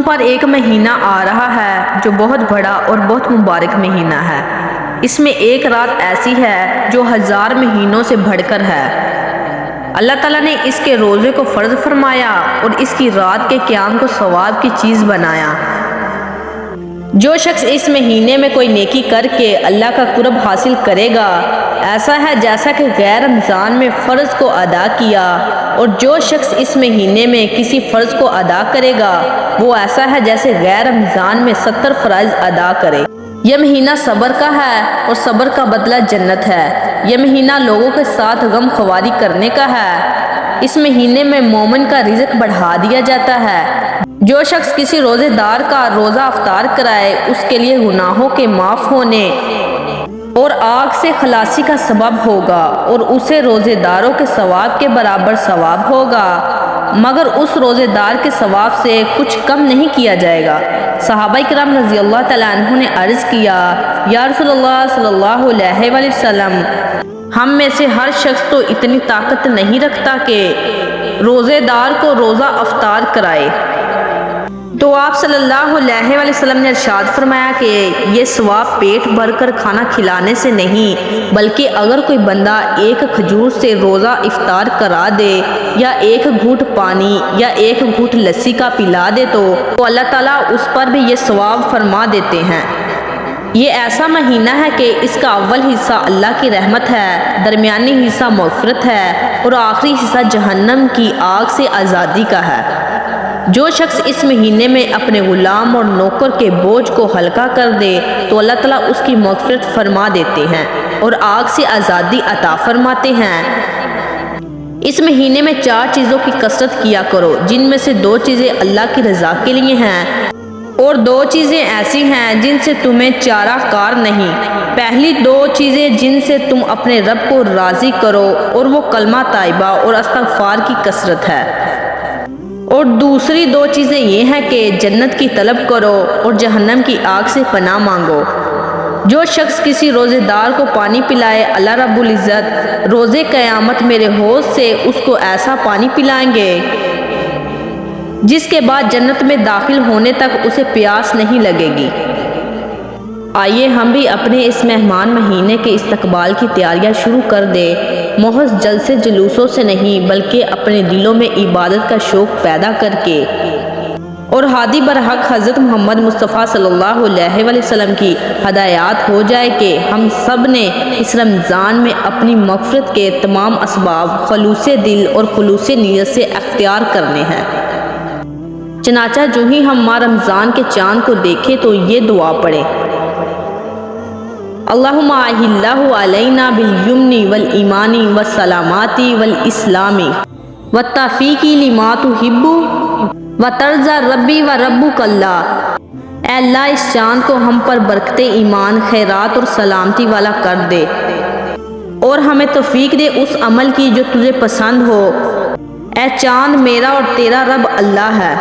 پر ایک مہینہ آ رہا ہے جو بہت بڑا اور بہت مبارک مہینہ ہے۔ اس میں ایک رات ایسی ہے جو 1000 مہینوں سے بڑھ کر ہے۔ اللہ تعالیٰ نے اس کے روزے کو فرض فرمایا اور اس کی رات کے قیام کو ثواب کی چیز بنایا۔ جو شخص اس مہینے میں کوئی نیکی کر کے اللہ کا قرب حاصل کرے گا، ایسا ہے جیسا کہ غیر رمضان میں فرض کو ادا کیا، اور جو شخص اس مہینے میں کسی فرض کو ادا کرے گا وہ ایسا ہے جیسے غیر رمضان میں 70 فرائض ادا کرے۔ یہ مہینہ صبر کا ہے اور صبر کا بدلہ جنت ہے۔ یہ مہینہ لوگوں کے ساتھ غم خواری کرنے کا ہے۔ اس مہینے میں مومن کا رزق بڑھا دیا جاتا ہے۔ جو شخص کسی روزے دار کا روزہ افطار کرائے اس کے لیے گناہوں کے معاف ہونے اور آگ سے خلاصی کا سبب ہوگا، اور اسے روزے داروں کے ثواب کے برابر ثواب ہوگا، مگر اس روزے دار کے ثواب سے کچھ کم نہیں کیا جائے گا۔ صحابہ کرام رضی اللہ تعالیٰ عنہ نے عرض کیا، یا رسول اللہ صلی اللہ علیہ وآلہ وسلم، ہم میں سے ہر شخص تو اتنی طاقت نہیں رکھتا کہ روزے دار کو روزہ افطار کرائے۔ تو آپ صلی اللہ علیہ وآلہ وسلم نے ارشاد فرمایا کہ یہ ثواب پیٹ بھر کر کھانا کھلانے سے نہیں، بلکہ اگر کوئی بندہ ایک کھجور سے روزہ افطار کرا دے یا ایک گھونٹ پانی یا ایک گھونٹ لسی کا پلا دے تو اللہ تعالیٰ اس پر بھی یہ ثواب فرما دیتے ہیں۔ یہ ایسا مہینہ ہے کہ اس کا اول حصہ اللہ کی رحمت ہے، درمیانی حصہ مغفرت ہے اور آخری حصہ جہنم کی آگ سے آزادی کا ہے۔ جو شخص اس مہینے میں اپنے غلام اور نوکر کے بوجھ کو ہلکا کر دے تو اللہ تعالیٰ اس کی مغفرت فرما دیتے ہیں اور آگ سے آزادی عطا فرماتے ہیں۔ اس مہینے میں 4 چیزوں کی کثرت کیا کرو، جن میں سے 2 چیزیں اللہ کی رضا کے لیے ہیں اور 2 چیزیں ایسی ہیں جن سے تمہیں چارہ کار نہیں۔ پہلی 2 چیزیں جن سے تم اپنے رب کو راضی کرو اور وہ کلمہ طیبہ اور استغفار کی کثرت ہے، اور دوسری 2 چیزیں یہ ہیں کہ جنت کی طلب کرو اور جہنم کی آگ سے پناہ مانگو۔ جو شخص کسی روزے دار کو پانی پلائے، اللہ رب العزت روزے قیامت میرے حوض سے اس کو ایسا پانی پلائیں گے جس کے بعد جنت میں داخل ہونے تک اسے پیاس نہیں لگے گی۔ آئیے ہم بھی اپنے اس مہمان مہینے کے استقبال کی تیاریاں شروع کر دیں، محض جلسے جلوسوں سے نہیں بلکہ اپنے دلوں میں عبادت کا شوق پیدا کر کے، اور ہادی برحق حضرت محمد مصطفیٰ صلی اللہ علیہ وآلہ وسلم کی ہدایات ہو جائے کہ ہم سب نے اس رمضان میں اپنی مغفرت کے تمام اسباب خلوص دل اور خلوص نیت سے اختیار کرنے ہیں۔ چنانچہ جو ہی ہم ماہ رمضان کے چاند کو دیکھیں تو یہ دعا پڑھیں، اللہم اہلہ علینا بالیمن والایمان والسلامات والاسلام والتوفیق لما تحب وترضى ربی وربک اللہ۔ اے اللہ اس چاند کو ہم پر برکت ایمان، خیرات اور سلامتی والا کر دے اور ہمیں توفیق دے اس عمل کی جو تجھے پسند ہو۔ اے چاند میرا اور تیرا رب اللہ ہے۔